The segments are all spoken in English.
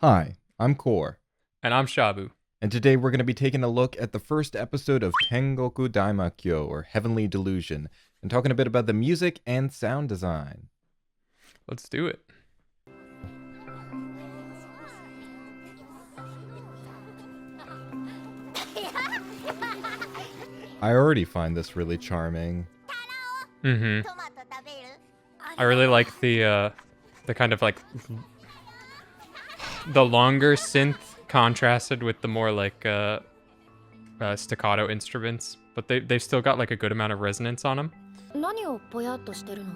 Hi, I'm Kor, And I'm Shabu. and today we're going to be taking a look at the first episode of Tengoku Daimakyou, or Heavenly Delusion, and talking a bit about the music and sound design. Let's do it. I already find this really charming. Mm-hmm. I really like the kind of like the longer synth contrasted with the more like staccato instruments, but they've still got like a good amount of resonance on them. 何をぽやっとしてるの？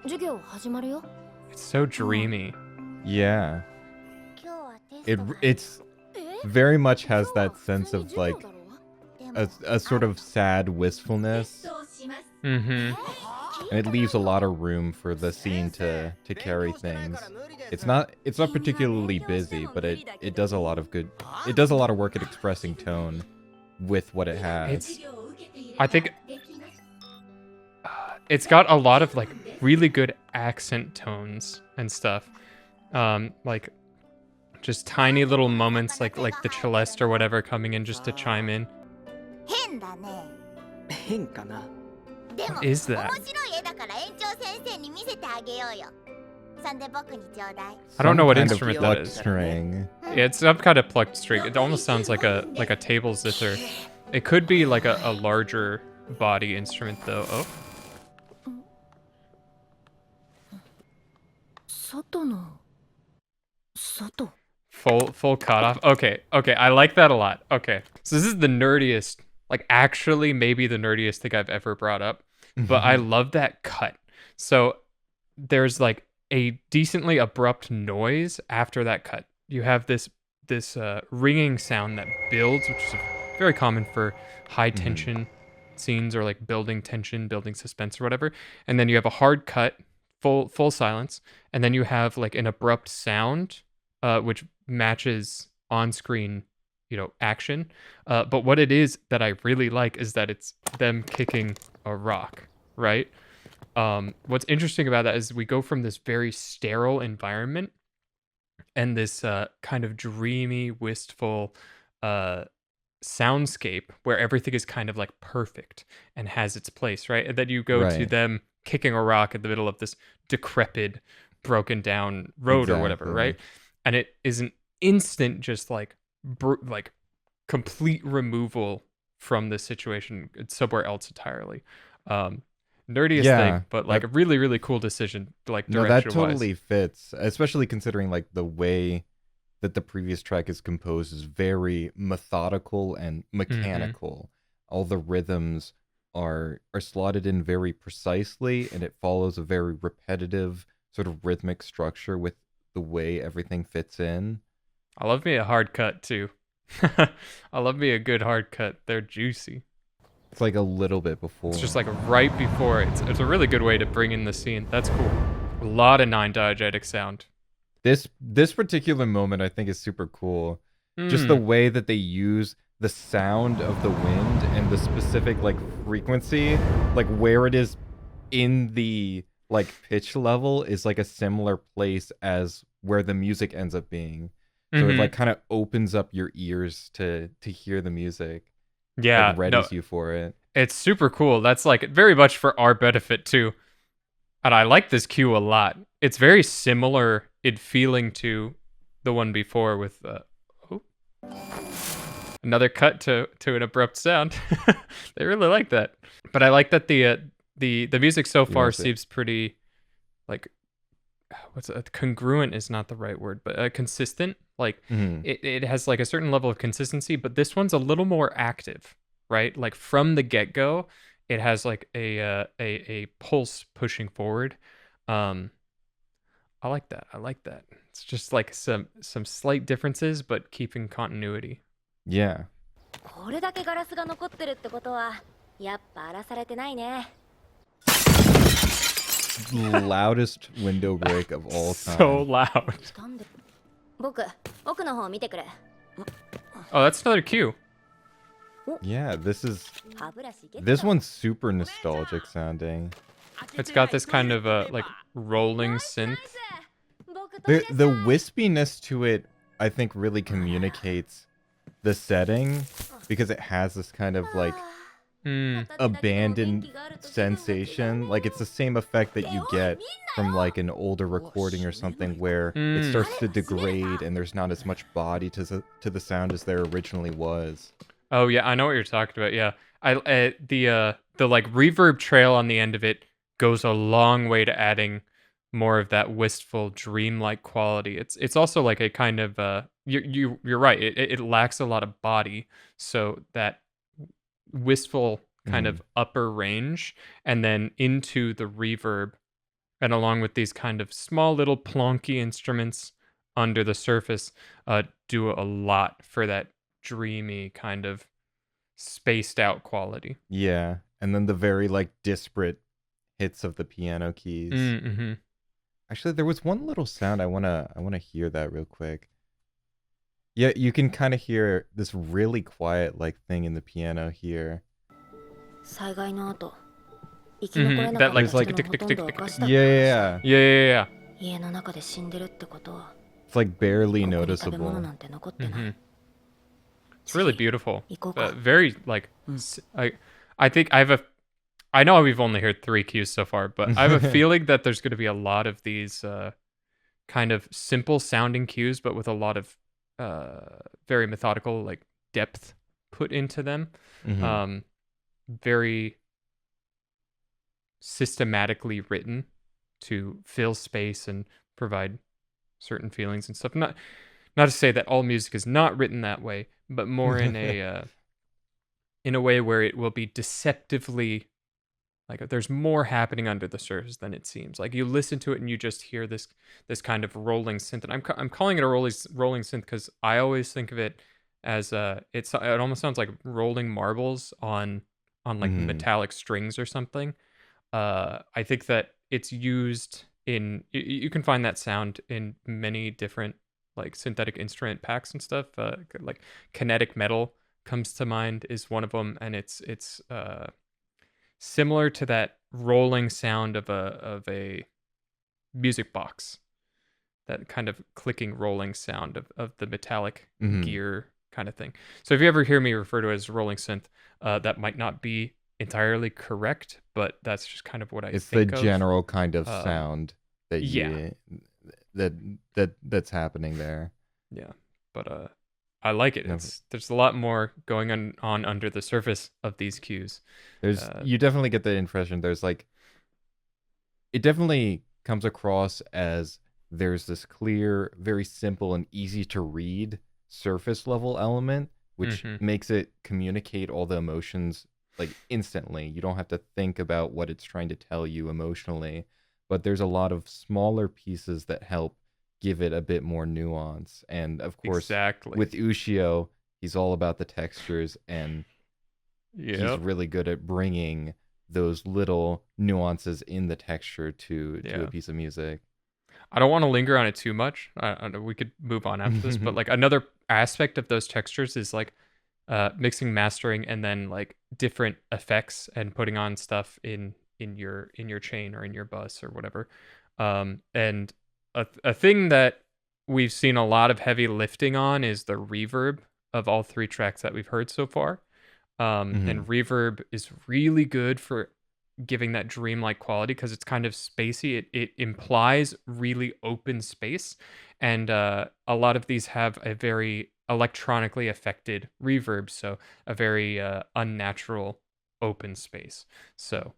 授業始まるよ。 It's so dreamy. Yeah, it's very much has that sense of like a sort of sad wistfulness, Mm-hmm. and it leaves a lot of room for the scene to carry things. It's not particularly busy, but it does a lot of work at expressing tone with what it has. I think it's got a lot of like really good accent tones and stuff. Like just tiny little moments like the celeste or whatever coming in just to chime in. What is that? I don't know what instrument that is. String. Yeah, it's some kind of plucked string. It almost sounds like a table zither. It could be like a larger body instrument though. Oh. 外の外。 Full cutoff. Okay, I like that a lot. Okay. So this is the nerdiest, like actually maybe the nerdiest thing I've ever brought up. But I love that cut. So there's like a decently abrupt noise after that cut. You have this ringing sound that builds, which is very common for high tension scenes or like building tension, building suspense or whatever. And then you have a hard cut, full silence, and then you have like an abrupt sound, which matches on-screen, action. But what it is that I really like is that it's them kicking a rock, right? What's interesting about that is we go from this very sterile environment and this kind of dreamy, wistful soundscape where everything is kind of like perfect and has its place, right? And then you go to them kicking a rock in the middle of this decrepit, broken down road or whatever, right? And it is an instant just like complete removal from this situation. It's somewhere else entirely. Nerdiest thing, but like a really, really cool decision, like direction-wise. No, that totally fits, especially considering like the way that the previous track is composed is very methodical and mechanical. All the rhythms are slotted in very precisely, and it follows a very repetitive sort of rhythmic structure with the way everything fits in. I love me a hard cut too. I love me a good hard cut. They're juicy. It's like a little bit before. It's just like right before. It's a really good way to bring in the scene. That's cool. A lot of 9-diegetic sound. This particular moment I think is super cool. Just the way that they use the sound of the wind and the specific like frequency, like where it is in the like pitch level is like a similar place as where the music ends up being. So it like kind of opens up your ears to hear the music. Yeah, like readies you for it. It's super cool. That's like very much for our benefit too. And I like this cue a lot. It's very similar in feeling to the one before with another cut to an abrupt sound. They really like that. But I like that the music so far seems pretty like congruent is not the right word, but consistent. Like it has like a certain level of consistency, but this one's a little more active, right? Like from the get-go, it has like a pulse pushing forward. I like that. It's just like some slight differences, but keeping continuity. Yeah. これだけガラスが残ってるってことは、やっぱ荒らされてないね。 Loudest window break of all time. So loud. 僕、奥の方見てくれ。 Oh, that's another cue. Yeah, this one's super nostalgic sounding. It's got this kind of like rolling synth. The wispiness to it I think really communicates the setting because it has this kind of like abandoned sensation. Like it's the same effect that you get from like an older recording or something where it starts to degrade and there's not as much body to the sound as there originally was. Oh yeah, I know what you're talking about. Yeah, the like reverb trail on the end of it goes a long way to adding more of that wistful, dreamlike quality. It's also like a kind of you're right. It lacks a lot of body, so that wistful kind of upper range, and then into the reverb, and along with these kind of small little plonky instruments under the surface, do a lot for that dreamy kind of spaced out quality. Yeah, and then the very like disparate hits of the piano keys. Mm-hmm. Actually, there was one little sound I wanna hear that real quick. Yeah, you can kind of hear this really quiet like thing in the piano here. Mm-hmm. That like tick tick tick tick tick. Yeah. Yeah. It's like barely noticeable. Mm-hmm. It's really beautiful. Very like I think I know we've only heard 3 cues so far, but I have a feeling that there's going to be a lot of these kind of simple sounding cues, but with a lot of very methodical like depth put into them. Mm-hmm. Very systematically written to fill space and provide certain feelings and stuff. Not to say that all music is not written that way, but more in a way where it will be deceptively like there's more happening under the surface than it seems. Like you listen to it and you just hear this kind of rolling synth, and I'm calling it a rolling synth because I always think of it as it almost sounds like rolling marbles on like metallic strings or something. I think that it's used in you can find that sound in many different like synthetic instrument packs and stuff. Like kinetic metal comes to mind is one of them, and it's similar to that rolling sound of a music box, that kind of clicking rolling sound of the metallic gear kind of thing. So if you ever hear me refer to it as rolling synth, that might not be entirely correct, but that's just kind of what I think of. It's the general kind of sound that that's happening there. Yeah, but I like it. There's a lot more going on under the surface of these cues. You definitely get the impression there's like it definitely comes across as there's this clear, very simple and easy to read surface level element which makes it communicate all the emotions like instantly. You don't have to think about what it's trying to tell you emotionally, but there's a lot of smaller pieces that help give it a bit more nuance. And of course, with Ushio, he's all about the textures, and he's really good at bringing those little nuances in the texture to a piece of music. I don't want to linger on it too much. We could move on after this, but like another aspect of those textures is like mixing, mastering, and then like different effects and putting on stuff in your chain or in your bus or whatever. And a thing that we've seen a lot of heavy lifting on is the reverb of all 3 tracks that we've heard so far. And reverb is really good for giving that dreamlike quality because it's kind of spacey. It implies really open space, and a lot of these have a very electronically affected reverb, so a very unnatural open space. So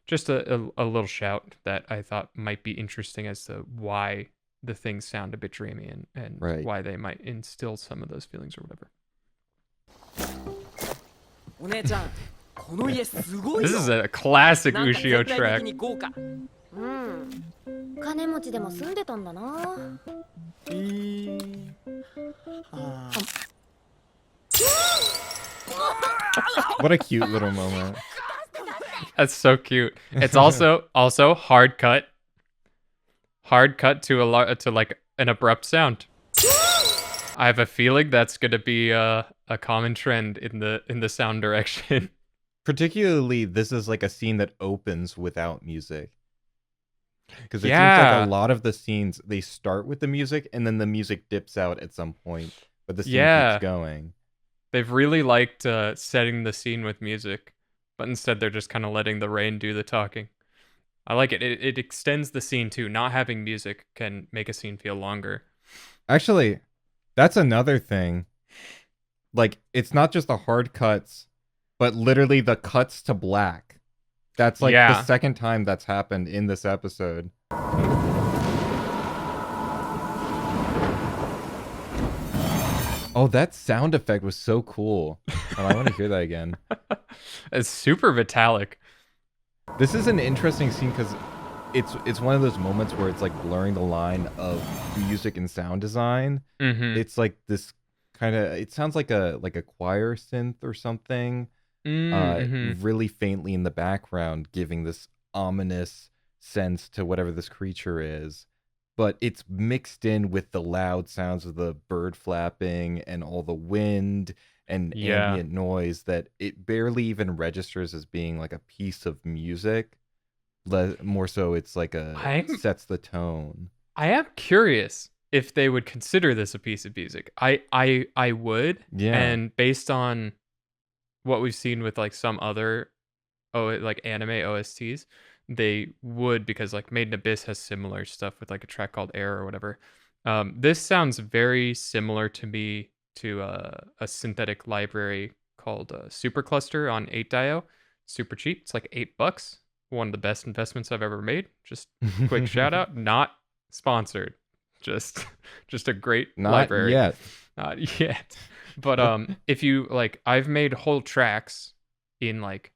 just a little shout that I thought might be interesting as to why the things sound a bit dreamy and why they might instill some of those feelings or whatever. This is a classic Ushio track. What a cute little moment. That's so cute. It's also hard cut to like an abrupt sound. I have a feeling that's going to be a common trend in the sound direction. Particularly, this is like a scene that opens without music. Because it seems like a lot of the scenes, they start with the music and then the music dips out at some point, but the scene keeps going. They've really liked setting the scene with music, but instead they're just kind of letting the rain do the talking. I like it. It extends the scene too. Not having music can make a scene feel longer. Actually, that's another thing. Like, it's not just the hard cuts, but literally the cuts to black. That's like the second time that's happened in this episode. Oh, that sound effect was so cool. Oh, I want to hear that again. It's super metallic. This is an interesting scene because it's one of those moments where it's like blurring the line of music and sound design. Mm-hmm. It's like this kind of, it sounds like a choir synth or something. Really faintly in the background, giving this ominous sense to whatever this creature is. But it's mixed in with the loud sounds of the bird flapping and all the wind and ambient noise that it barely even registers as being like a piece of music. More so, it's like sets the tone. I am curious if they would consider this a piece of music. I would. Yeah. And based on what we've seen with like some other like anime OSTs, they would, because like Made in Abyss has similar stuff with like a track called Air or whatever. This sounds very similar to me to a synthetic library called Supercluster on 8dio. Super cheap. It's like $8. One of the best investments I've ever made. Just quick shout out. Not sponsored. Just a great library. Not yet. But if you like, I've made whole tracks in like,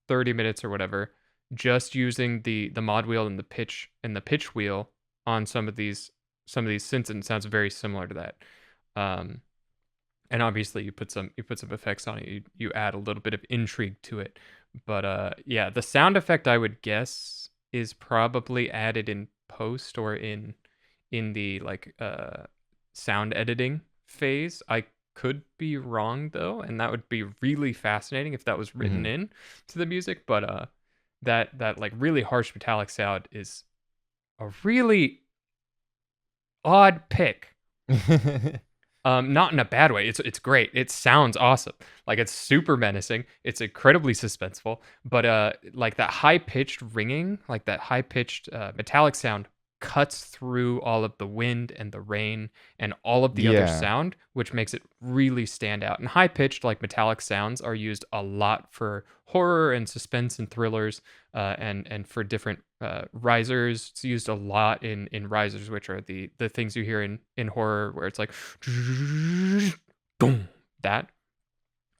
30 minutes or whatever, just using the mod wheel and the pitch wheel on some of these synths, and it sounds very similar to that. And obviously you put some effects on it. You add a little bit of intrigue to it. But the sound effect, I would guess, is probably added in post or in the like sound editing phase. I could be wrong though, and that would be really fascinating if that was written in to the music. But that like really harsh metallic sound is a really odd pick. Not in a bad way. It's great. It sounds awesome. Like, it's super menacing. It's incredibly suspenseful. But like that high pitched ringing, like that high pitched metallic sound cuts through all of the wind and the rain and all of the other sound, which makes it really stand out. And high pitched like metallic sounds are used a lot for horror and suspense and thrillers, and for different risers. It's used a lot in risers, which are the things you hear in horror, where it's like that.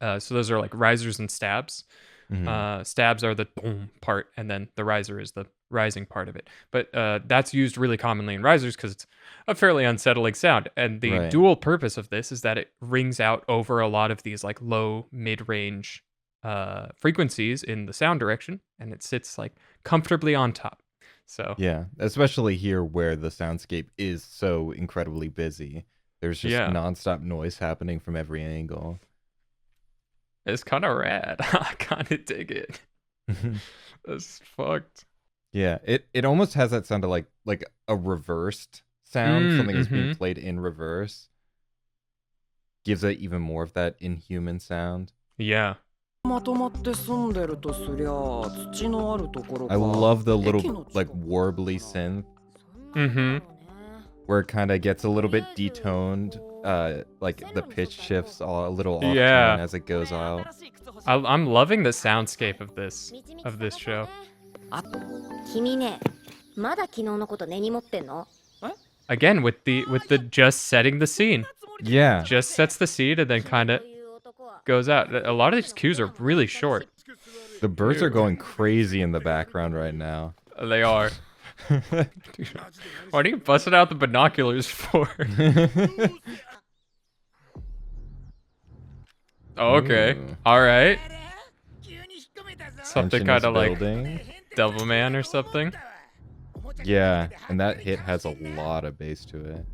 So those are like risers and stabs. Stabs are the part, and then the riser is the rising part of it. But that's used really commonly in risers because it's a fairly unsettling sound. And the dual purpose of this is that it rings out over a lot of these like low mid-range frequencies in the sound direction, and it sits like comfortably on top. So yeah, especially here where the soundscape is so incredibly busy. There's just nonstop noise happening from every angle. It's kind of rad. I kind of dig it. That's fucked. Yeah, it almost has that sound of like a reversed sound. Something is being played in reverse. Gives it even more of that inhuman sound. Yeah. I love the little like warbly synth. Where it kind of gets a little bit detoned. Like the pitch shifts a little off tone as it goes out. I'm loving the soundscape of this show. Again, with the just setting the scene. Yeah. Just sets the scene and then kind of goes out. A lot of these cues are really short. The birds are going crazy in the background right now. They are. Dude, what are you busting out the binoculars for? Okay. All right. Something kind of like Devilman or something. Yeah, and that hit has a lot of bass to it.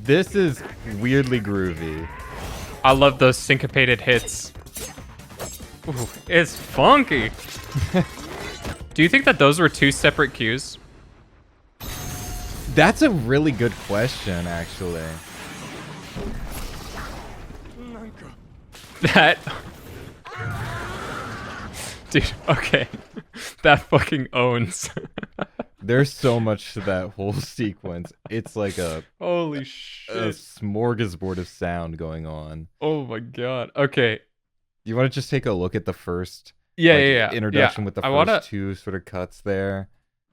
This is weirdly groovy. I love those syncopated hits. Ooh, it's funky. Do you think that those were two separate cues? That's a really good question, actually. That... Dude, okay. That fucking owns. There's so much to that whole sequence. It's like Holy a shit. smorgasbord of sound going on. Oh my god. Okay. You want to just take a look at the first Yeah. introduction with the I first two sort of cuts there?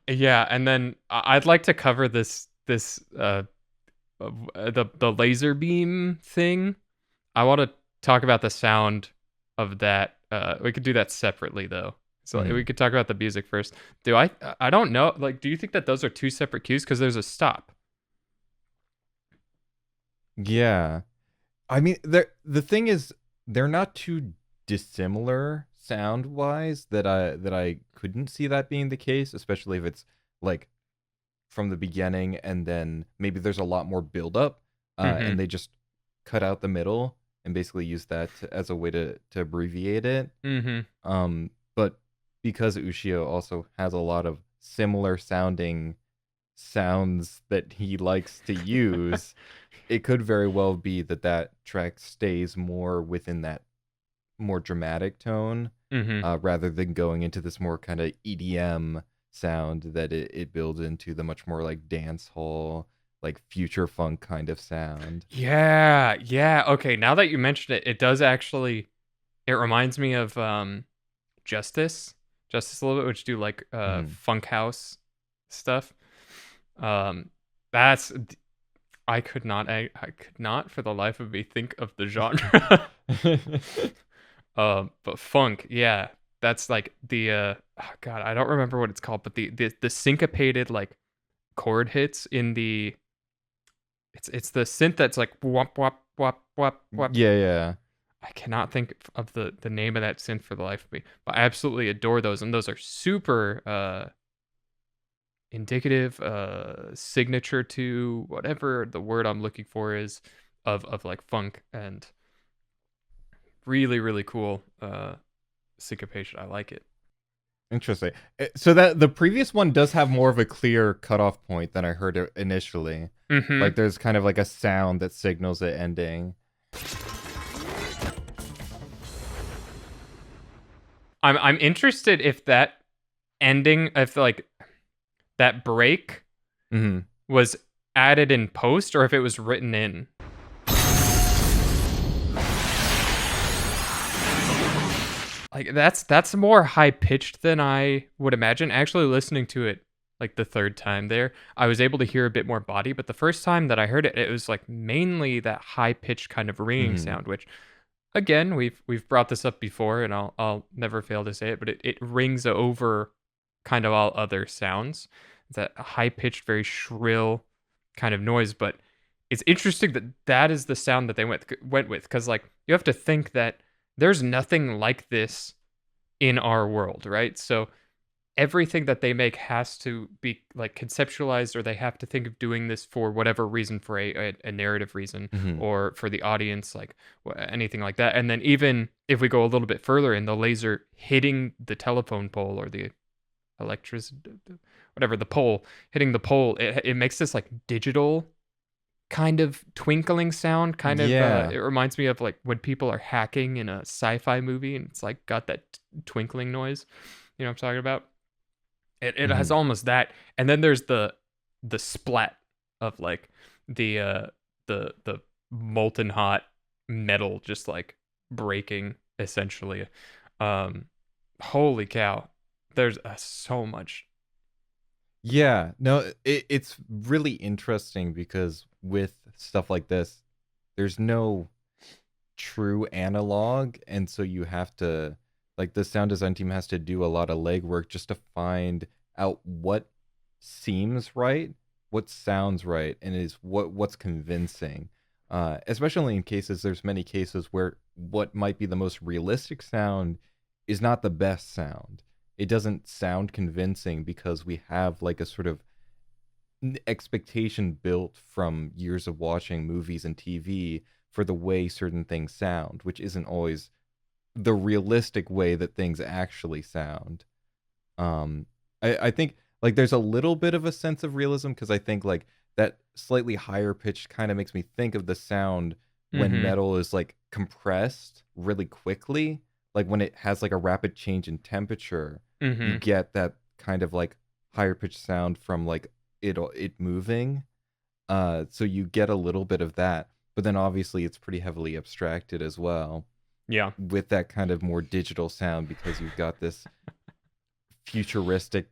Yeah, and then I'd like to cover this the laser beam thing. I want to talk about the sound of that. We could do that separately though. So we could talk about the music first. I don't know. Like, do you think that those are two separate cues? Because there's a stop. Yeah. I mean, the thing is, they're not too dissimilar sound-wise that I couldn't see that being the case, especially if it's like from the beginning and then maybe there's a lot more build-up and they just cut out the middle and basically use that as a way to abbreviate it. But because Ushio also has a lot of similar sounding sounds that he likes to use, it could very well be that track stays more within that more dramatic tone rather than going into this more kind of EDM sound that it builds into the much more like dance hall, like future funk kind of sound. Yeah. Okay, now that you mentioned it, it does actually. It reminds me of Justice a little bit, which do like funk house stuff. That's I could not for the life of me think of the genre. But funk, yeah, that's like the God, I don't remember what it's called, but the syncopated like chord hits in the it's the synth that's like wop wop wop wop wop. Yeah. I cannot think of the name of that synth for the life of me, but I absolutely adore those, and those are super indicative, signature to whatever the word I'm looking for is of like funk, and really, really cool syncopation. I like it. Interesting. So that the previous one does have more of a clear cutoff point than I heard it initially. Like there's kind of like a sound that signals it ending. I'm interested if that ending, if like that break was added in post or if it was written in. Like that's more high pitched than I would imagine. Actually, listening to it like the third time there, I was able to hear a bit more body, but the first time that I heard it, it was like mainly that high pitched kind of ringing sound, which again, we've brought this up before, and I'll never fail to say it, but it rings over kind of all other sounds. It's that high pitched, very shrill kind of noise, but it's interesting that that is the sound that they went with, because like you have to think that there's nothing like this in our world, right? So everything that they make has to be like conceptualized, or they have to think of doing this for whatever reason, for a narrative reason, or for the audience, like anything like that. And then even if we go a little bit further in the laser hitting the telephone pole or the electricity, whatever, the pole, hitting the pole, it makes this like digital kind of twinkling sound, kind of it reminds me of like when people are hacking in a sci-fi movie and it's like got that twinkling noise, you know what I'm talking about. It has almost that, and then there's the splat of like the molten hot metal just like breaking essentially. Holy cow, there's so much. Yeah, no, it's really interesting because with stuff like this, there's no true analog, and so you have to, like, the sound design team has to do a lot of legwork just to find out what seems right, what sounds right, and is what's convincing. Especially in cases, there's many cases where what might be the most realistic sound is not the best sound. It doesn't sound convincing because we have like a sort of expectation built from years of watching movies and TV for the way certain things sound, which isn't always the realistic way that things actually sound. I think like there's a little bit of a sense of realism because I think like that slightly higher pitch kind of makes me think of the sound when Mm-hmm. metal is like compressed really quickly, like when it has like a rapid change in temperature, you Mm-hmm. get that kind of like higher pitched sound from like it moving. So you get a little bit of that, but then obviously it's pretty heavily abstracted as well Yeah. with that kind of more digital sound because you've got this futuristic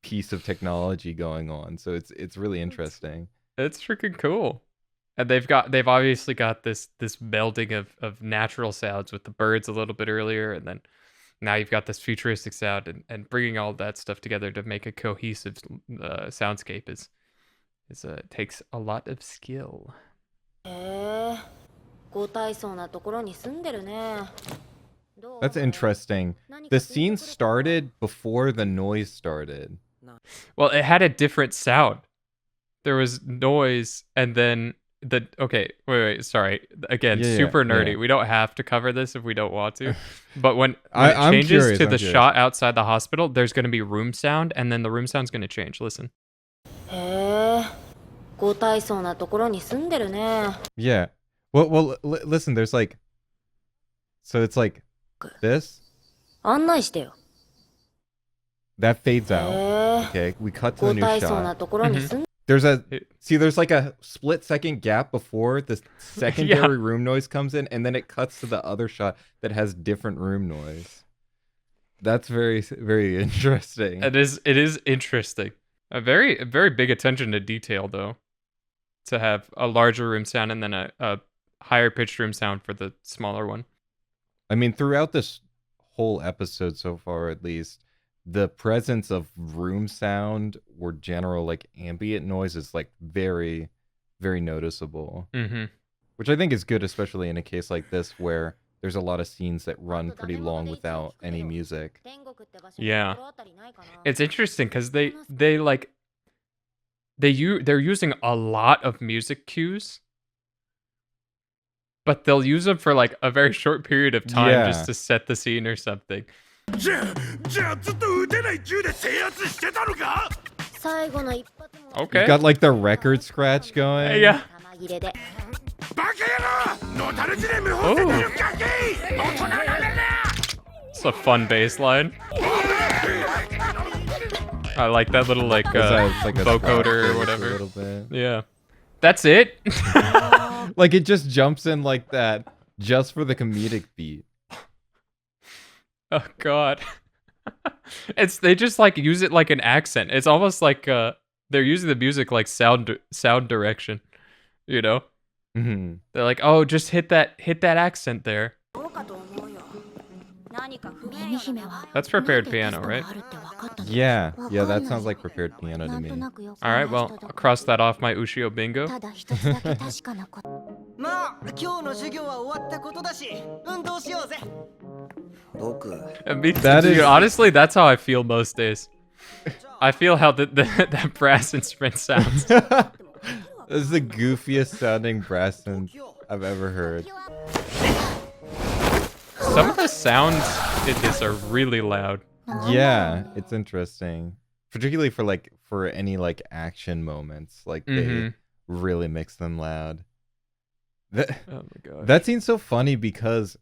piece of technology going on. So it's really interesting. It's freaking cool. And they've obviously got this melding of natural sounds with the birds a little bit earlier, and then now you've got this futuristic sound, and bringing all that stuff together to make a cohesive soundscape is takes a lot of skill. へえ、ご大層なところに住んでるね。どう That's interesting. 何 The かピン scene とくることは started before the noise started. Well, it had a different sound. There was noise, and then wait, sorry. Again, Yeah, super yeah, nerdy. yeah. We don't have to cover this if we don't want to. But when I'm it changes curious, to I'm the curious. shot outside the hospital, there's going to be room sound, and then the room sound's going to change. Listen. へえ、ご大層なところに住んでるね。 Yeah. Listen, there's like, so it's like this, 案内してよ。 that fades へ out. え、 Okay, we cut to ご the new 大層な shot. ところに住ん There's a It- there's like a split second gap before the secondary room noise comes in, and then it cuts to the other shot that has different room noise. That's very, very interesting. It is interesting. A very big attention to detail, though, to have a larger room sound and then a higher pitched room sound for the smaller one. I mean, throughout this whole episode so far, at least, the presence of room sound or general like ambient noise is like very, very noticeable, Mm-hmm. which I think is good, especially in a case like this where there's a lot of scenes that run pretty long without any music. 天国って場所に Yeah. 心当たりないかな。 It's interesting because they're using a lot of music cues, but they'll use them for like a very short period of time Yeah. just to set the scene or something. じゃあずっと撃てない銃で制圧してたのか。最後の一発も Okay. You've got like the record scratch going. Yeah. 弾切れで。バカ野郎、のたれ死ね無法戦力ガキ、大人なめんな。 It's a fun bass line. I like that little like It's like a vocoder or just whatever. A little bit. Yeah. That's it? Like it just jumps in like that just for the comedic beat. Oh god. They just like use it like an accent. It's almost like they're using the music like sound direction, you know? Hmm. They're like, "Oh, just hit that accent there." どうかと思うよ。何か不明瞭なのが That's prepared piano, right? Yeah, that sounds like prepared piano to me. All right, well, I'll cross that off my Ushio bingo. ただ一つだけ確かなこと。まあ今日の授業は終わったことだし運動しようぜ。僕 And me, That dude, is- honestly, that's how I feel most days. I feel how that brass instrument sounds. This is the goofiest sounding brass synth I've ever heard. Some of the sounds in this are really loud. Yeah, it's interesting. Particularly for any like action moments. Like they Mhm. really mix them loud. That Oh my god. that scene's so funny because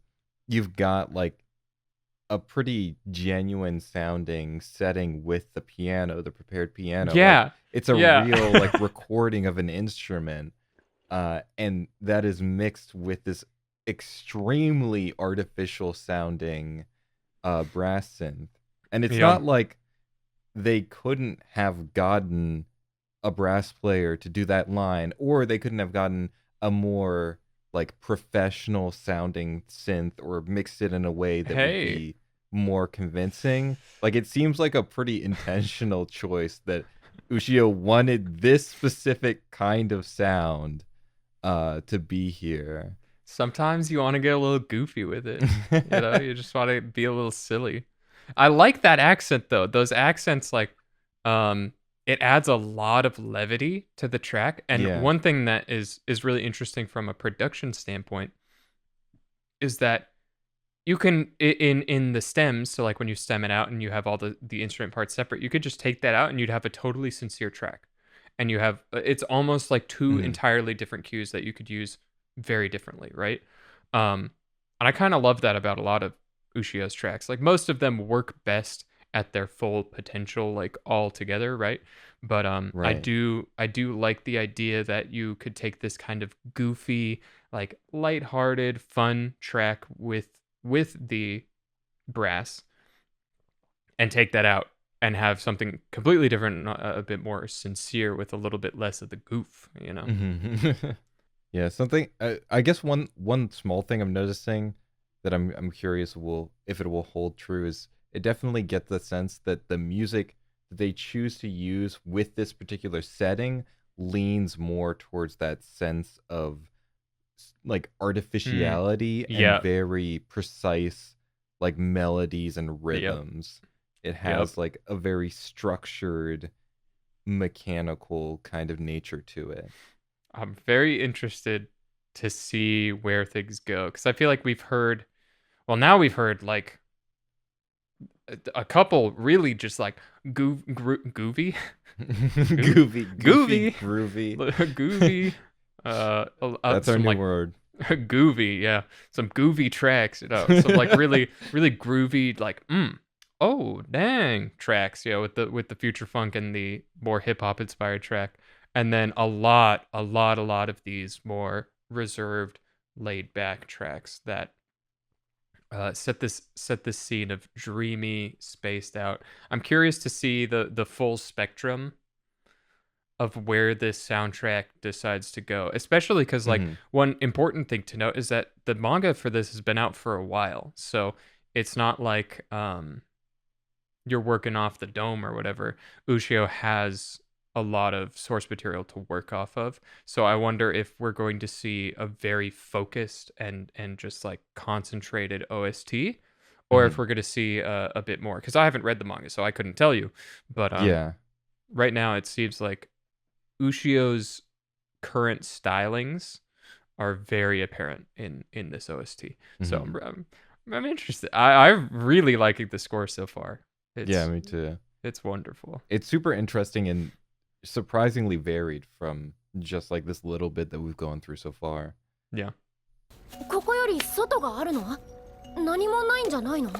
you've got like a pretty genuine sounding setting with the piano, the prepared piano. Like, Yeah. it's a Yeah. real like recording of an instrument. And that is mixed with this extremely artificial sounding brass synth. And it's Yeah. not like they couldn't have gotten a brass player to do that line, or they couldn't have gotten a more like professional sounding synth or mixed it in a way that Hey. would be more convincing. Like it seems like a pretty intentional choice that Ushio wanted this specific kind of sound to be here. Sometimes you want to get a little goofy with it. You know, you just want to be a little silly. I like that accent though. Those accents like it adds a lot of levity to the track. And Yeah. one thing that is really interesting from a production standpoint is that you can in the stems, so like when you stem it out and you have all the instrument parts separate, you could just take that out and you'd have a totally sincere track. And you have it's almost like two entirely different cues that you could use very differently, right? And I kind of love that about a lot of Ushio's tracks. Like most of them work best at their full potential, like all together, right? But I do like the idea that you could take this kind of goofy, like lighthearted, fun track with the brass and take that out and have something completely different, a bit more sincere with a little bit less of the goof, you know? Yeah, something. I guess one small thing I'm noticing that I'm curious if it will hold true is it definitely gets the sense that the music that they choose to use with this particular setting leans more towards that sense of like artificiality and very precise like melodies and rhythms. It has like a very structured, mechanical kind of nature to it. I'm very interested to see where things go because I feel like we've heard like a couple really just like groovy Goofy, groovy. Groovy. That's our new word. Groovy, yeah. Some groovy tracks, you know. Some like really, really groovy, like oh dang tracks, you know, with the future funk and the more hip hop inspired track, and then a lot of these more reserved, laid back tracks that set this scene of dreamy, spaced out. I'm curious to see the full spectrum of where this soundtrack decides to go, especially because like one important thing to note is that the manga for this has been out for a while, so it's not like you're working off the dome or whatever. Ushio has a lot of source material to work off of, so I wonder if we're going to see a very focused and just like concentrated OST, or if we're going to see a bit more, because I haven't read the manga, so I couldn't tell you, but right now it seems like Ushio's current stylings are very apparent in this OST. So I'm interested. I'm really liking the score so far. Yeah, me too. It's wonderful. It's super interesting and surprisingly varied from just like this little bit that we've gone through so far. Yeah. ここより外があるの？何もないんじゃないの？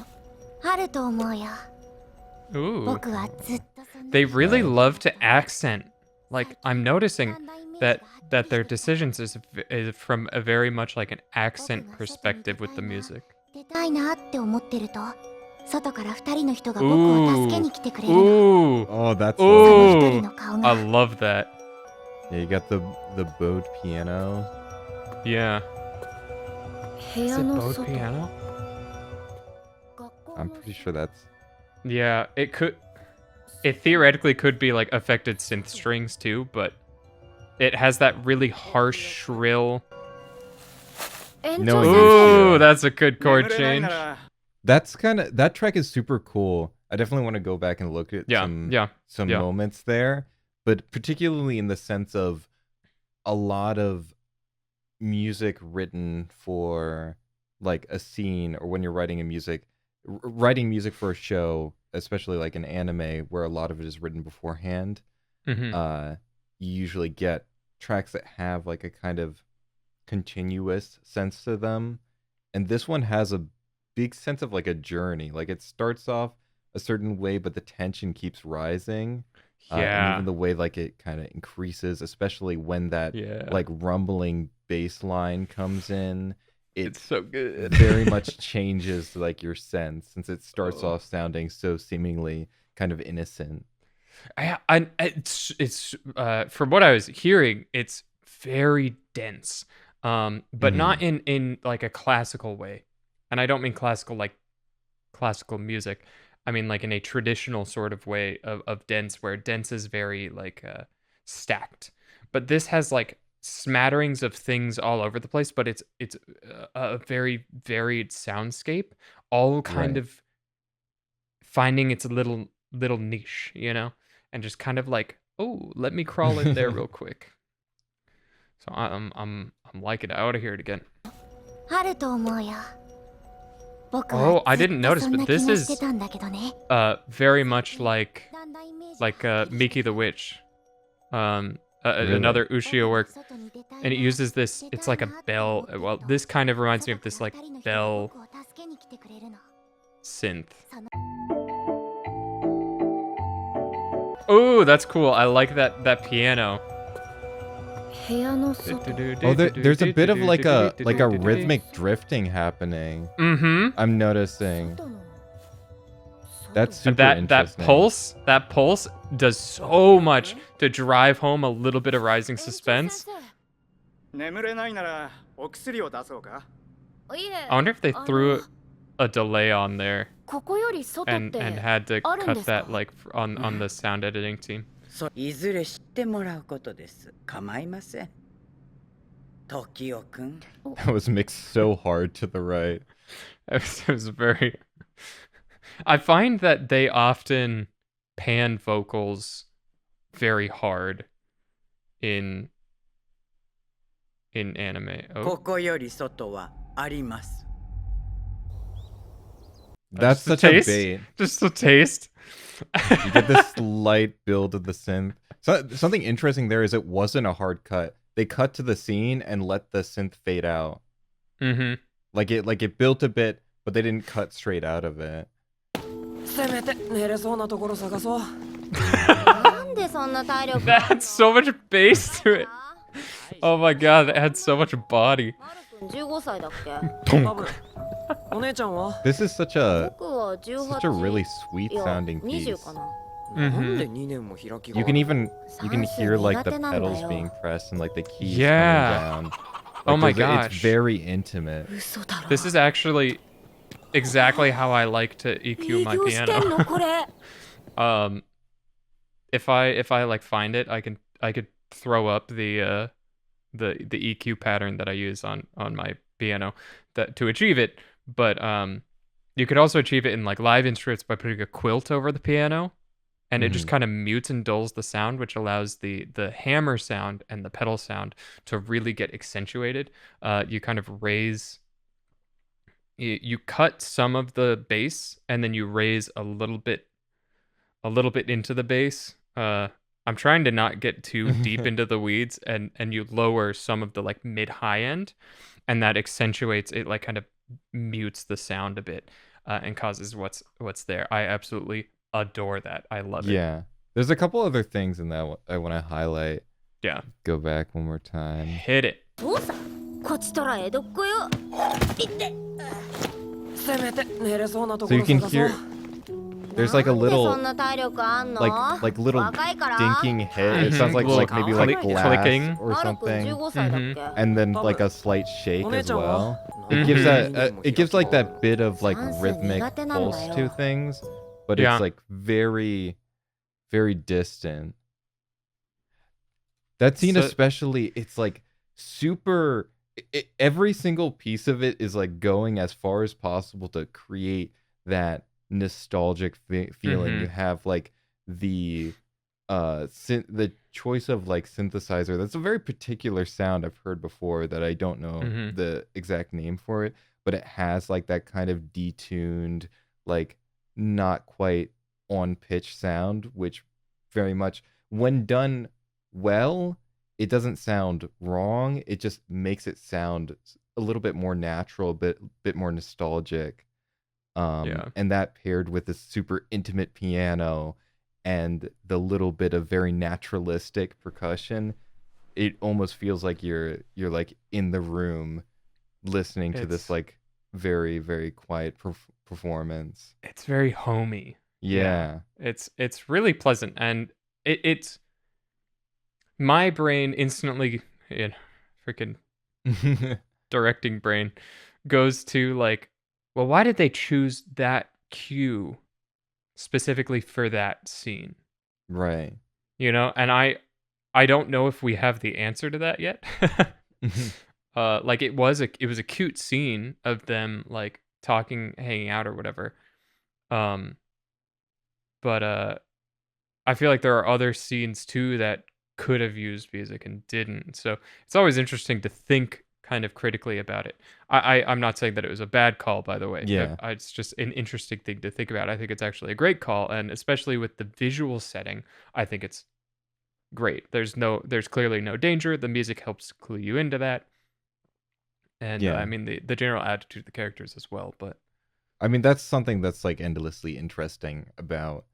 あると思うよ。 Ooh. 僕はずっとそんな They really love to accent. Like I'm noticing that their decisions is from a very much like an accent perspective with the music. 出たいなって思ってると、外から二人の人が僕を助けに来てくれるの。 Ooh. Oh, that's その一 Ooh. 人の顔 I が love that. yeah. You got the bowed piano. Yeah. 部 Is 屋 it の bowed 外。 piano? 学校 I'm の pretty sure that's. Yeah, it theoretically could be like affected synth strings too, but it has that really harsh, shrill. 延 No, 長線 Ooh, yeah. that's a good chord 眠れない change. なら That track is super cool. I definitely want to go back and look at Yeah, some yeah. moments there, but particularly in the sense of a lot of music written for like a scene, or when you're writing writing music for a show, especially like an anime where a lot of it is written beforehand. Mhm. You usually get tracks that have like a kind of continuous sense to them, and this one has a big sense of like a journey. Like it starts off a certain way, but the tension keeps rising. And Yeah. even the way like it kind of increases, especially when that Yeah. like rumbling bass line comes in, It's so good. very much changes like your sense, since it starts off sounding so seemingly kind of innocent. It's from what I was hearing, it's very dense, but not in like a classical way, and I don't mean classical like classical music. I mean like in a traditional sort of way of dense, where dense is very like stacked, but this has like smatterings of things all over the place, but it's a very varied soundscape, all kind Right. of finding its little niche, you know, and just kind of like, oh, let me crawl in there real quick. So I'm liking it. I ought to hear it again. あると思うよ。Oh, I didn't notice, but this is very much like Miki the Witch. Really? Another Ushio work, and it uses this. It's like a bell. Well, this kind of reminds me of this like bell synth. Oh, that's cool. I like that piano. Oh, there's a bit of like a rhythmic drifting happening. Mm-hmm. I'm noticing. That's super that interesting. that pulse does so much to drive home a little bit of rising suspense. 眠れないならお薬を出そうか I wonder if they threw a delay on there and had to cut that like on the sound editing team. いずれ知ってもらうことです。構いません。時代くん。 That was mixed so hard to the right. It was very. I find that they often pan vocals very hard in anime. ここより外はあります。 That's Just a such a taste? bait. Just a taste. You get this slight build of the synth. So, something interesting there is it wasn't a hard cut. They cut to the scene and let the synth fade out. Mm-hmm. Like it built a bit, but they didn't cut straight out of it. せめて寝れそうなところ探そう。なんでそんな体力 That had so much bass to it. Oh my god, that had so much body. マル君15歳だっけ多分。お姉ちゃんは This is such a 僕は18 such a really sweet いや sounding piece. 20かななんで2年も開きが You can even hear like the 苦手なんだよ。 pedals being pressed and like the keys Yeah. coming down. Oh my there's gosh. It's very intimate. 嘘だろ This is actually exactly how I like to EQ 営 my 業してん piano. のこれ If I like find it, I could throw up the EQ pattern that I use on my piano to achieve it. But you could also achieve it in like live instruments by putting a quilt over the piano, and it just kind of mutes and dulls the sound, which allows the hammer sound and the pedal sound to really get accentuated. You kind of raise. You cut some of the bass, and then you raise a little bit into the bass. I'm trying to not get too deep into the weeds, and you lower some of the like mid high end, and that accentuates it, like kind of mutes the sound a bit, and causes what's there. I absolutely adore that. I love it. Yeah. There's a couple other things in that I want to highlight. Yeah. Go back one more time. Hit it. 父さんこちとら江戸っ子よいってせめて寝れそうなと So こ you ろ can 探そう hear there's like a なんでそ little んな体力あんの like little 若いから dinking hit. It sounds like Little maybe like click- glass clicking. or マル君 something. 15歳だっけ And then like a slight shake お姉 as ちゃん well. は It gives it gives like that bit of like ダンス rhythmic 苦手なんだ pulse よ to things, but Yeah. it's like very distant. That scene So- especially, it's like super every single piece of it is like going as far as possible to create that nostalgic feeling. Mhm. You have like the the choice of like synthesizer. That's a very particular sound I've heard before that I don't know Mhm. the exact name for it, but it has like that kind of detuned, like not quite on pitch sound, which very much when done well, it doesn't sound wrong. It just makes it sound a little bit more natural, bit more nostalgic. Yeah. And that paired with this super intimate piano and the little bit of very naturalistic percussion, it almost feels like you're like in the room listening to this It's- like very, very quiet performance. It's very homey. Yeah. It's really pleasant, and it's my brain instantly, freaking directing brain, goes to like, well, why did they choose that cue specifically for that scene? Right. You know, and I don't know if we have the answer to that yet. Like it was a cute scene of them like talking, hanging out or whatever. But I feel like there are other scenes too that could have used music and didn't. So it's always interesting to think kind of critically about it. I'm not saying that it was a bad call, by the way. Yeah. It's just an interesting thing to think about. I think it's actually a great call, and especially with the visual setting, I think it's great. There's clearly no danger. The music helps clue you into that. And Yeah. I mean the general attitude of the characters as well, but I mean, that's something that's like endlessly interesting about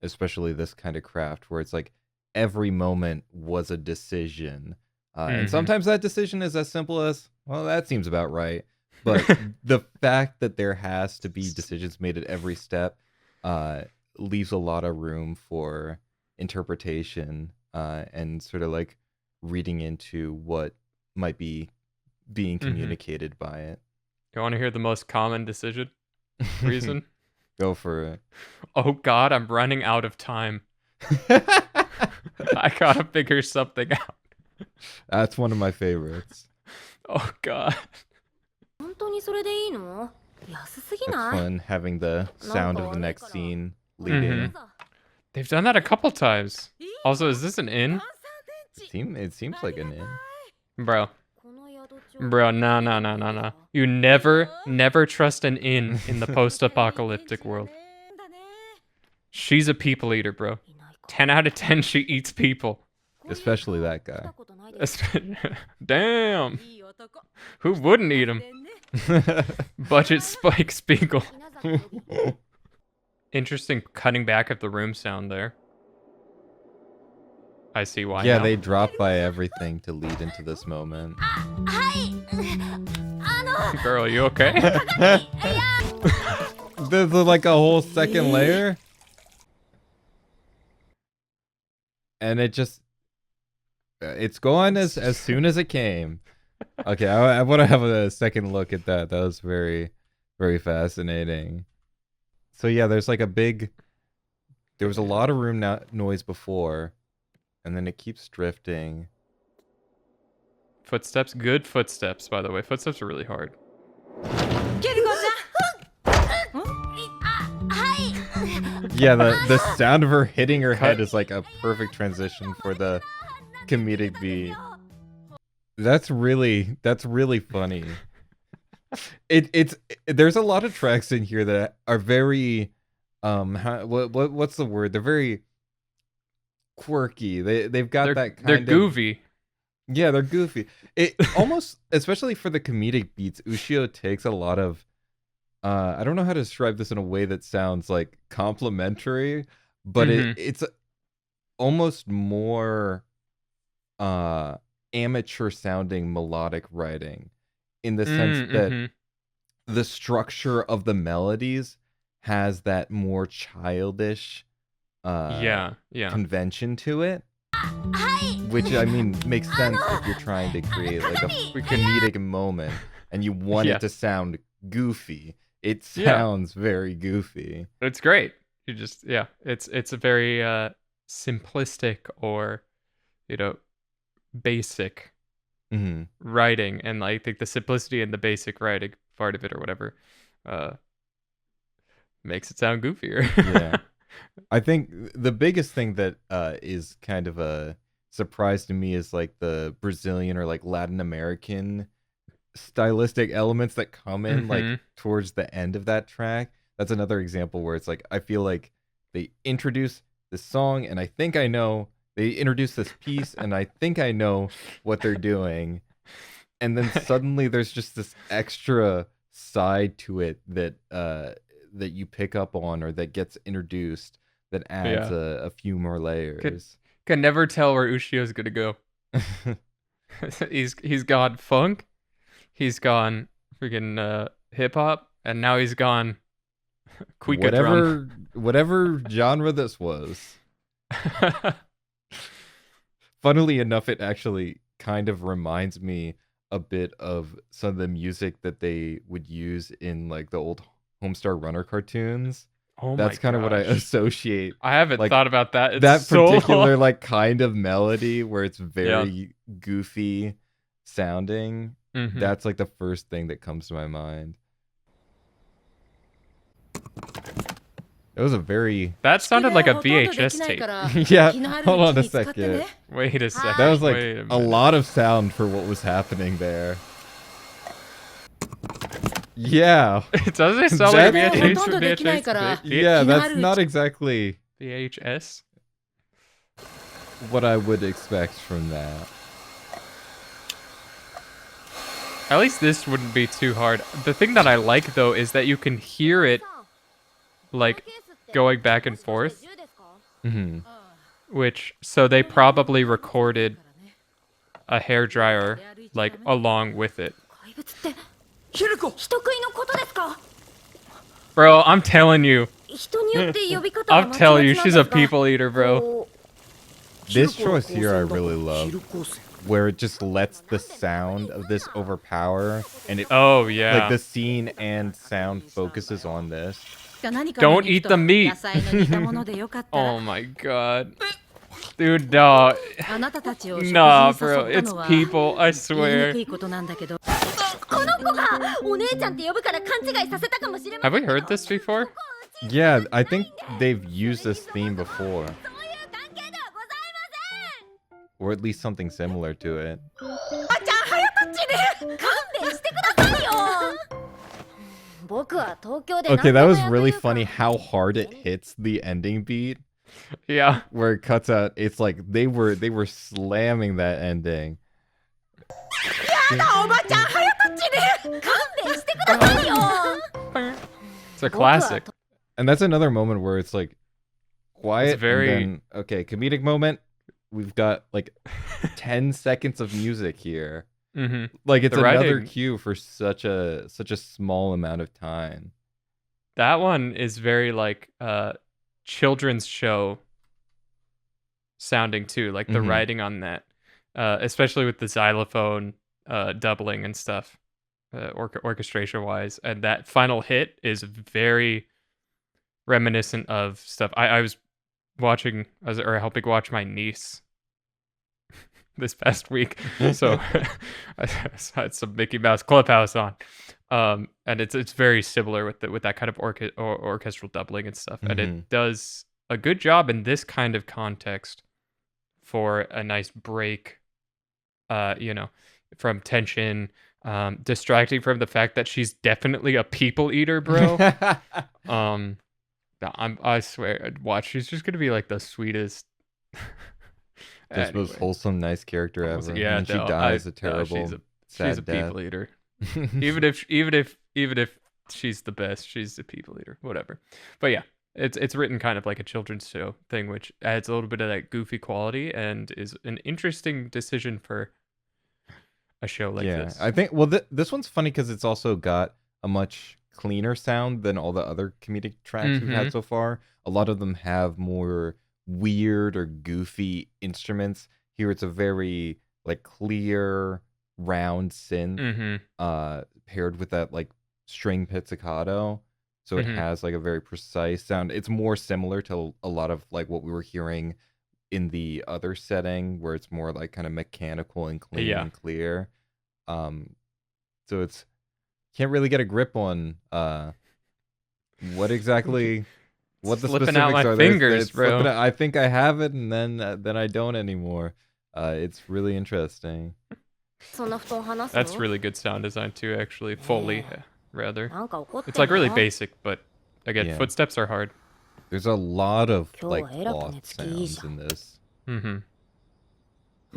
especially this kind of craft where it's like every moment was a decision. And sometimes that decision is as simple as, well, that seems about right. But the fact that there has to be decisions made at every step leaves a lot of room for interpretation and sort of like reading into what might be being communicated by it. you want to hear the most common decision reason? Go for it. Oh God, I'm running out of time. I gotta figure something out. That's one of my favorites. Oh God. 本当にそれでいいの？安すぎ It's ない？ fun having the sound of the next scene leading. They've done that a couple times. Also, is this an inn? It seems like an inn. Bro. Bro, no. You never trust an inn in the post-apocalyptic world. She's a people eater, bro. 10 out of 10, she eats people. Especially that guy. Damn. Who wouldn't eat him? Budget Spike Spiegel. Interesting cutting back of the room sound there. I see why. Yeah, now. they drop by everything to lead into this moment. Girl, you okay? There's like a whole second layer. And it just... It's gone as soon as it came. Okay, I want to have a second look at that. That was very, very fascinating. So yeah, there's like a big... There was a lot of room noise before. And then it keeps drifting. Footsteps, good footsteps, by the way. Footsteps are really hard. Yeah, the sound of her hitting her head is like a perfect transition for the comedic beat. That's really funny. There's a lot of tracks in here that are very what's the word? They're very quirky. They've got that kind They're goofy. Yeah, they're goofy. It almost, especially for the comedic beats, Ushio takes a lot of I don't know how to describe this in a way that sounds like complimentary, but it's almost more amateur sounding melodic writing in the sense that the structure of the melodies has that more childish convention to it, which I mean makes sense if you're trying to create like a comedic moment and you want it to sound goofy. It sounds very goofy. It's great. You just it's a very simplistic or basic writing, and I think the simplicity and the basic writing part of it or whatever makes it sound goofier. Yeah. I think the biggest thing that is kind of a surprise to me is like the Brazilian or like Latin American stylistic elements that come in like towards the end of that track. That's another example where it's like I feel like they introduce this song and I think I know they introduce this piece and I think I know what they're doing, and then suddenly there's just this extra side to it that that you pick up on or that gets introduced that adds a few more layers. Can never tell where Ushio's gonna go. he's gone funk, he's gone freaking hip hop, and now he's gone Kuika drum. Whatever genre this was. Funnily enough, it actually kind of reminds me a bit of some of the music that they would use in like the old Homestar Runner cartoons. Oh, that's kind of what I associate. I haven't thought about that. It's that so particular like kind of melody where it's very goofy sounding. That's like the first thing that comes to my mind. It was a very... That sounded like a VHS tape. Yeah, hold on a second. Wait a second. That was like a lot of sound for what was happening there. Yeah. Doesn't it sound like That's- VHS? ほとんどできないから。 Yeah, that's 気になる。 not exactly VHS? what I would expect from that. At least this wouldn't be too hard. The thing that I like though is that you can hear it like going back and forth, Hmm. which so they probably recorded a hairdryer like along with it. 怪物って人食いのことですか？ Bro, I'm telling you. 人によって呼び方は I'm まち telling ま you, ちなん she's で a すが people eater, bro. こ This choice here I really love, where it just lets the sound of this overpower, and it Oh yeah. like the scene and sound focuses on this. Don't eat the meat. Oh my god. Dude, no. Nah, bro. It's people, I swear. この子がお姉ちゃんって呼ぶから勘違いさせたかもしれませ Have ん we けど heard this before? Yeah, I think they've used this theme before, そういう関係ではございません。 or at least something similar to it. 勘弁してくださいよ。僕は東京で Okay, that 何 was でも really やってるから funny how hard it hits the ending beat, Yeah. where it cuts out. It's like they were slamming that ending. おばちゃん早とちで勘弁してくださいよ。 It's a classic. And that's another moment where it's like quiet. It's very- and then, okay, comedic moment. We've got like 10 seconds of music here. Mm-hmm. Like it's The another writing- cue for such a small amount of time. That one is very like children's show sounding too, like the Mhm. writing on that, especially with the xylophone doubling and stuff, orchestration wise. And that final hit is very reminiscent of stuff. I was watching, or helping watch my niece this past week, so I had some Mickey Mouse Clubhouse on, and it's very similar with that kind of orchestral doubling and stuff, and Mhm. it does a good job in this kind of context for a nice break, from tension, distracting from the fact that she's definitely a people eater, bro. I swear, watch. She's just gonna be like the sweetest. Just most Anyway. wholesome, nice character ever. Yeah, and she no, dies a no, terrible, she's sad a death. people eater. even if she's the best, she's a people eater. Whatever. But yeah, it's written kind of like a children's show thing, which adds a little bit of that goofy quality and is an interesting decision for a show like Yeah, this. I think. Well, this one's funny because it's also got a much cleaner sound than all the other comedic tracks we've had so far. A lot of them have more weird or goofy instruments. Here, it's a very like clear, round synth, paired with that like string pizzicato. So it has like a very precise sound. It's more similar to a lot of like what we were hearing in the other setting, where it's more like kind of mechanical and clean Yeah. and clear. So it's can't really get a grip on what exactly what the Slipping specifics out my are. fingers, It's bro. slipping out. I think I have it, and then I don't anymore. It's really interesting. そんな布団話すの That's really good sound design too, actually. Foley, rather. なんか怒ってん It's like really の basic, but again, Yeah. footsteps are hard. There's a lot of 今日 like はえらく cloth 寝つきいいじ sounds ゃん in this. Mm-hmm.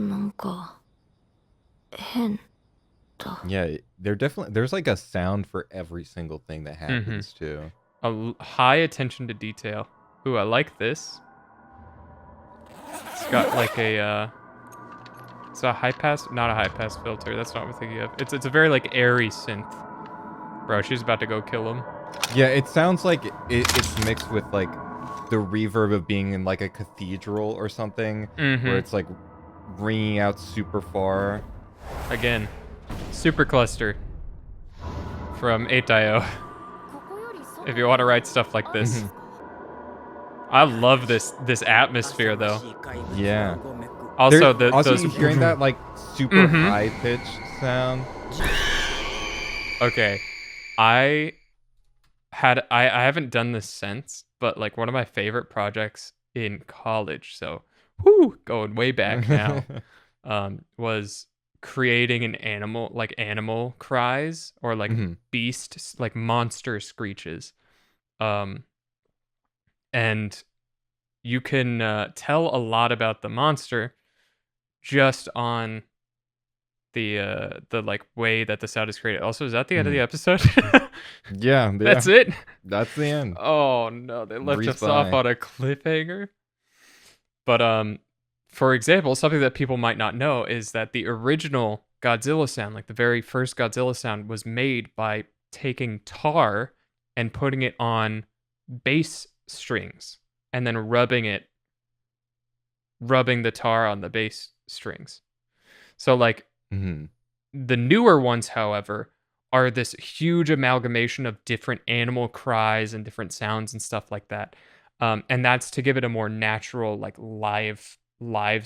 なんか変だ Yeah, there's like a sound for every single thing that happens too. High attention to detail. Ooh, I like this. It's got like it's a high pass, not a high pass filter. That's not what I'm thinking of. It's a very like airy synth. Bro, she's about to go kill him. Yeah, it sounds like it's mixed with like the reverb of being in like a cathedral or something, where it's like ringing out super far. Again, super cluster from 8IO. If you want to write stuff like this. I love this atmosphere though. Yeah. Also, also those you hearing that like super high pitched sound. Okay, I haven't done this since, but like one of my favorite projects in college, so going way back now, was creating an animal, like animal cries or like beast, like monster screeches. And you can tell a lot about the monster just on the like way that the sound is created. Also, is that the end of the episode? Yeah, That's it. That's the end. Oh no, they left Breeze us off by. on a cliffhanger. But for example, something that people might not know is that the original Godzilla sound, like the very first Godzilla sound, was made by taking tar and putting it on bass strings and then rubbing the tar on the bass strings. So like the newer ones, however, are this huge amalgamation of different animal cries and different sounds and stuff like that. And that's to give it a more natural, like live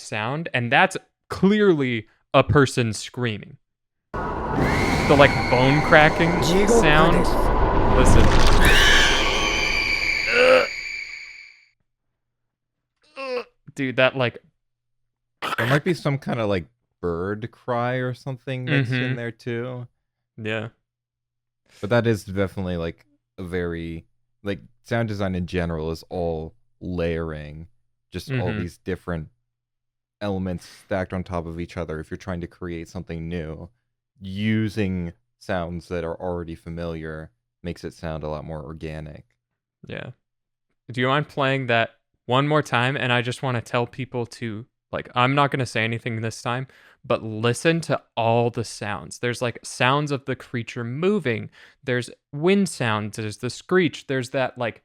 sound. And that's clearly a person screaming. The like bone cracking sound. Listen. Dude, that like... There might be some kind of like bird cry or something that's in there too. Yeah. But that is definitely like a very, like, sound design in general is all layering, just all these different elements stacked on top of each other. If you're trying to create something new, using sounds that are already familiar makes it sound a lot more organic. Yeah. Do you mind playing that one more time? And I just want to tell people to, like, I'm not going to say anything this time, but listen to all the sounds. There's like sounds of the creature moving. There's wind sounds. There's the screech. There's that like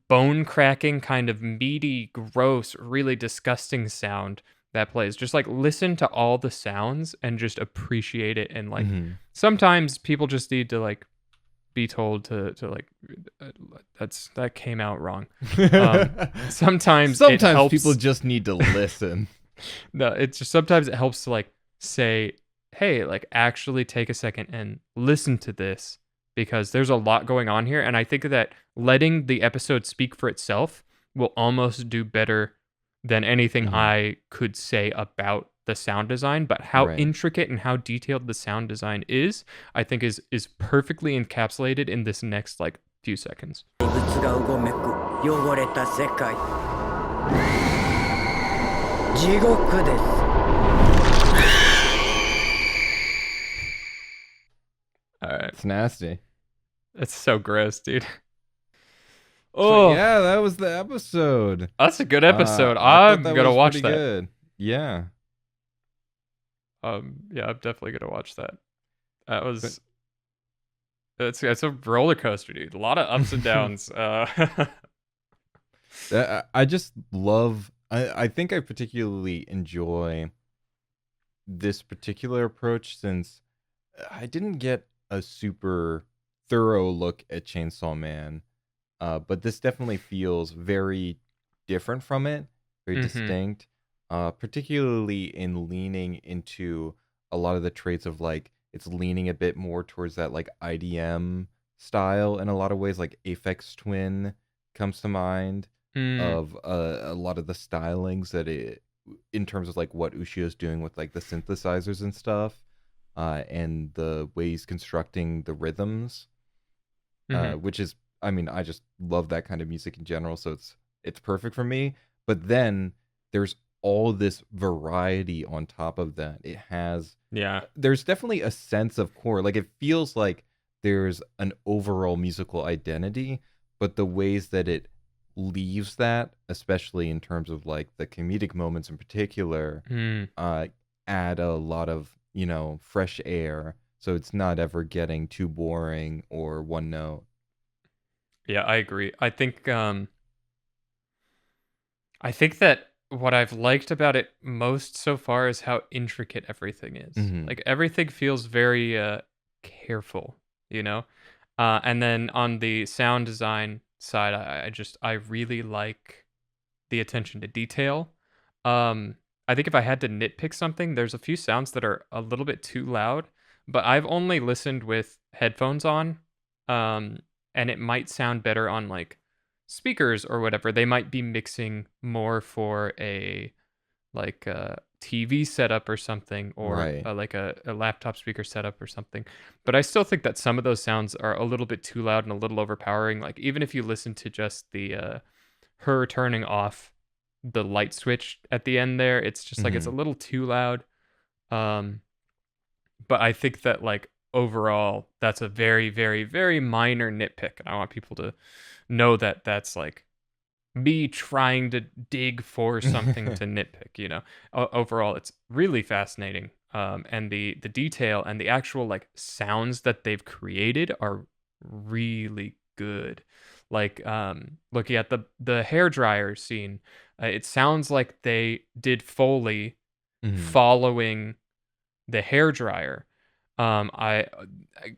bone cracking kind of meaty, gross, really disgusting sound that plays. Just like listen to all the sounds and just appreciate it. And like sometimes people just need to like be told to like that came out wrong. Sometimes it helps. People just need to listen. No, it's just sometimes it helps to like say, hey, like actually take a second and listen to this because there's a lot going on here. And I think that letting the episode speak for itself will almost do better than anything I could say about the sound design. But how intricate and how detailed the sound design is, I think is perfectly encapsulated in this next like few seconds. Alright. It's nasty. It's so gross, dude. Oh, so yeah, that was the episode. That's a good episode. I'm gonna watch that. Good. Yeah. Yeah, I'm definitely gonna watch that. That was it's a roller coaster, dude. A lot of ups and downs. I just love. I think I particularly enjoy this particular approach since I didn't get a super thorough look at Chainsaw Man, but this definitely feels very different from it, very distinct, particularly in leaning into a lot of the traits of like it's leaning a bit more towards that like IDM style in a lot of ways. Like Aphex Twin comes to mind of a lot of the stylings that it in terms of like what Ushio's doing with like the synthesizers and stuff, and the way he's constructing the rhythms, which is, I mean, I just love that kind of music in general, so it's perfect for me. But then there's all this variety on top of that. It has, there's definitely a sense of core. Like it feels like there's an overall musical identity, but the ways that it leaves that, especially in terms of like the comedic moments in particular, add a lot of, you know, fresh air, so it's not ever getting too boring or one note. Yeah, I agree. I think that what I've liked about it most so far is how intricate everything is. Like everything feels very careful, you know? And then on the sound design side, I really like the attention to detail. I think if I had to nitpick something, there's a few sounds that are a little bit too loud, but I've only listened with headphones on, and it might sound better on like speakers or whatever. They might be mixing more for a like TV setup or something, or Right. like a laptop speaker setup or something. But I still think that some of those sounds are a little bit too loud and a little overpowering. Like even if you listen to just the her turning off the light switch at the end there, it's just like it's a little too loud. But I think that like overall, that's a very, very, very minor nitpick, and I want people to know that that's like me trying to dig for something to nitpick. Overall, it's really fascinating, and the detail and the actual like sounds that they've created are really good. Like looking at the hair dryer scene, it sounds like they did foley following the hair dryer. I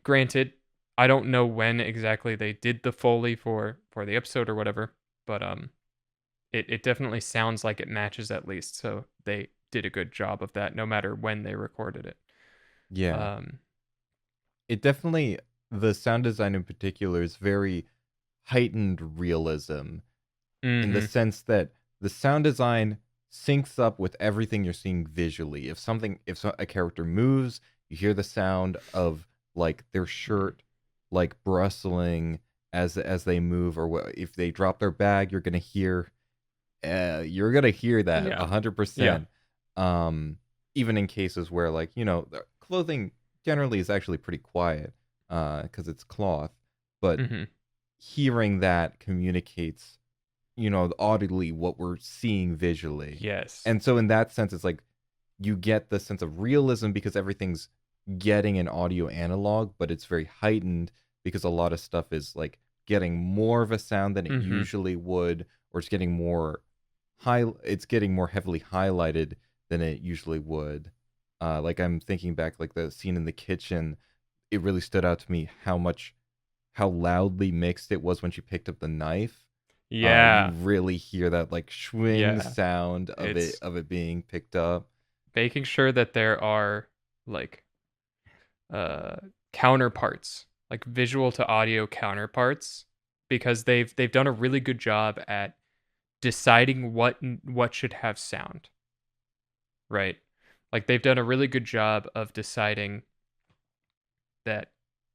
granted, I don't know when exactly they did the foley for the episode or whatever, but it definitely sounds like it matches at least. So they did a good job of that, no matter when they recorded it. Yeah. It definitely, the sound design in particular is very heightened realism in the sense that the sound design syncs up with everything you're seeing visually. If a character moves, you hear the sound of like their shirt like bristling as they move, or if they drop their bag, you're gonna hear that Yeah. 100%. Even in cases where like the clothing generally is actually pretty quiet because it's cloth, but hearing that communicates audibly what we're seeing visually. Yes. And so in that sense, it's like you get the sense of realism because everything's getting an audio analog, but it's very heightened because a lot of stuff is like getting more of a sound than it usually would, or it's getting more heavily highlighted than it usually would. Like I'm thinking back, like the scene in the kitchen, it really stood out to me how loudly mixed it was when she picked up the knife. Yeah. You really hear that like swing sound of it being picked up. Making sure that there are like counterparts, like visual to audio counterparts, because they've done a really good job at deciding what should have sound. Right? Like they've done a really good job of deciding that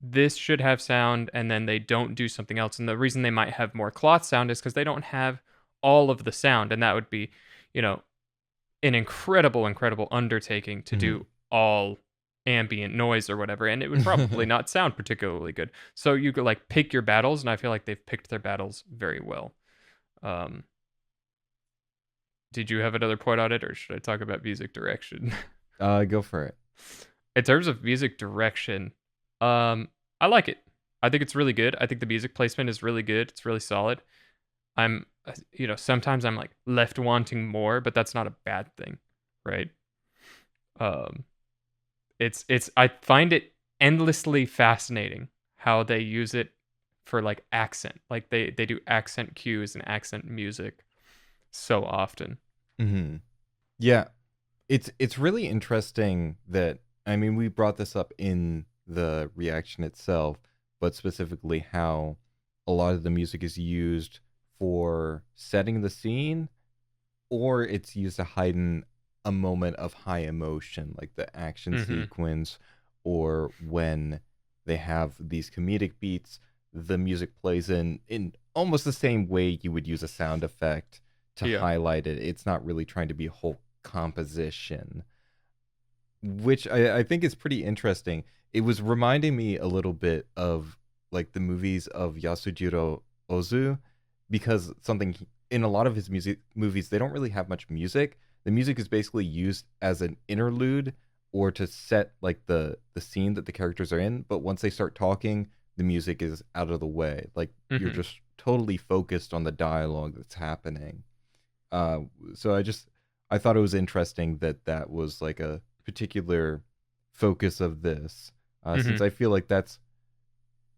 this should have sound, and then they don't do something else. And the reason they might have more cloth sound is because they don't have all of the sound, and that would be, an incredible undertaking to do all ambient noise or whatever, and it would probably not sound particularly good. So you could like pick your battles, and I feel like they've picked their battles very well. Did you have another point on it, or should I talk about music direction? Go for it. In terms of music direction, I like it. I think it's really good. I think the music placement is really good. It's really solid. I'm, sometimes I'm like left wanting more, but that's not a bad thing, right? I find it endlessly fascinating how they use it for like accent. Like they do accent cues and accent music so often. Yeah, it's really interesting that, I mean, we brought this up in the reaction itself, but specifically how a lot of the music is used for setting the scene, or it's used to heighten a moment of high emotion, like the action sequence, or when they have these comedic beats, the music plays in almost the same way you would use a sound effect to highlight it. It's not really trying to be a whole composition, which I think is pretty interesting. It was reminding me a little bit of like the movies of Yasujiro Ozu, because something in a lot of his movies, they don't really have much music. The music is basically used as an interlude or to set like the scene that the characters are in. But once they start talking, the music is out of the way. Like you're just totally focused on the dialogue that's happening. So I thought it was interesting that was like a particular focus of this, since I feel like that's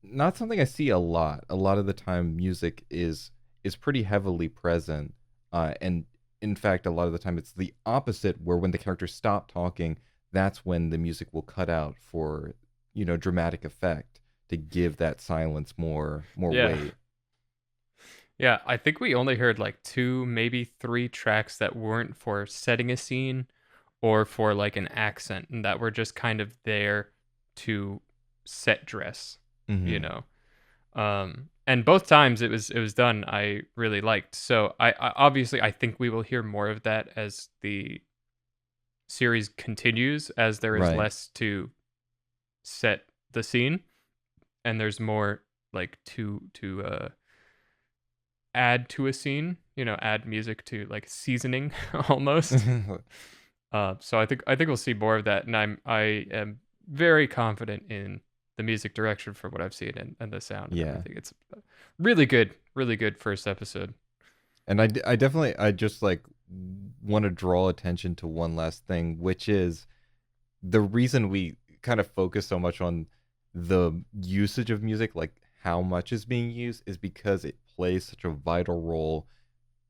not something I see a lot. A lot of the time, music is pretty heavily present, and in fact, a lot of the time it's the opposite, where when the characters stop talking, that's when the music will cut out for dramatic effect to give that silence more weight. Yeah, I think we only heard like 2, maybe 3 tracks that weren't for setting a scene or for like an accent, and that were just kind of there to set dress, you know. And both times it was done, I really liked. So I obviously I think we will hear more of that as the series continues, as there is Right. less to set the scene and there's more like to add to a scene, you know, add music to like seasoning almost. So I think we'll see more of that, and I am very confident in the music direction for what I've seen and the sound and Yeah. everything. It's really good first episode. And I just like want to draw attention to one last thing, which is the reason we kind of focus so much on the usage of music, like how much is being used, is because it plays such a vital role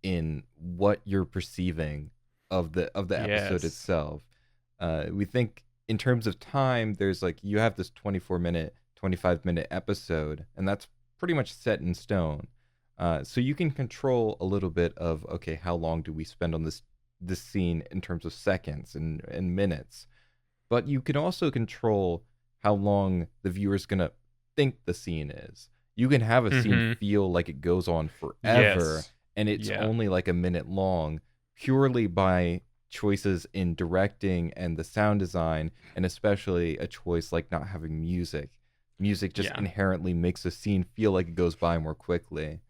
in what you're perceiving of the episode Yes. itself. We think in terms of time, there's like you have this 24-minute, 25-minute episode, and that's pretty much set in stone. So you can control a little bit of, okay, how long do we spend on this scene in terms of seconds and minutes, but you can also control how long the viewer's gonna think the scene is. You can have a scene feel like it goes on forever, Yes. and it's Yeah. only like a minute long, purely by choices in directing and the sound design, and especially a choice like not having music. Music just Yeah. inherently makes a scene feel like it goes by more quickly.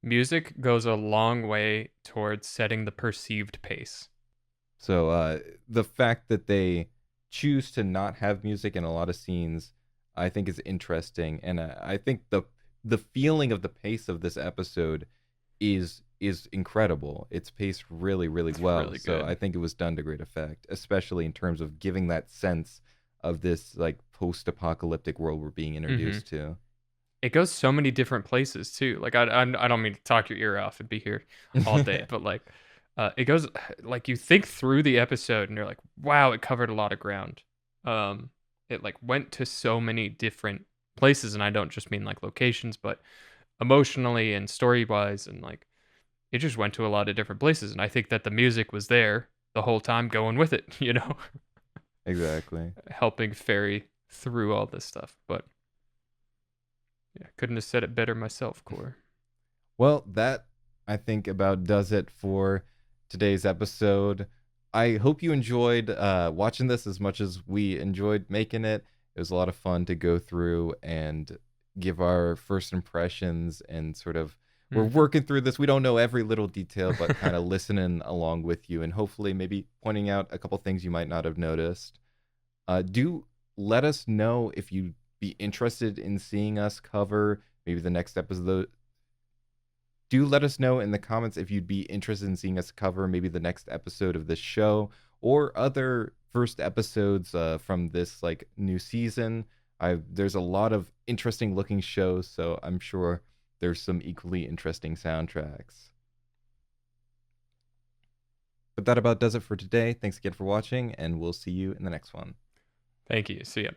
Music goes a long way towards setting the perceived pace. So the fact that they choose to not have music in a lot of scenes, I think is interesting, and I think the feeling of the pace of this episode is incredible. It's paced really, really well. really So good. I think it was done to great effect, especially in terms of giving that sense of this like post-apocalyptic world we're being introduced to. It goes so many different places too. Like I don't mean to talk your ear off and be here all day, but like it goes like you think through the episode and you're like, wow, it covered a lot of ground. It like went to so many different places, and I don't just mean like locations, but emotionally and story wise, and like it just went to a lot of different places. And I think that the music was there the whole time going with it, you know, Exactly. helping ferry through all this stuff. But yeah, couldn't have said it better myself, Kor. Well, that I think about does it for today's episode. I hope you enjoyed watching this as much as we enjoyed making it. It was a lot of fun to go through and give our first impressions, and sort of we're working through this. We don't know every little detail, but kind of listening along with you, and hopefully maybe pointing out a couple things you might not have noticed. Do let us know if you'd be interested in seeing us cover maybe the next episode. Do let us know in the comments if you'd be interested in seeing us cover maybe the next episode of this show, or other first episodes from this like new season. There's a lot of interesting looking shows, so I'm sure there's some equally interesting soundtracks. But that about does it for today. Thanks again for watching, and we'll see you in the next one. Thank you. See ya.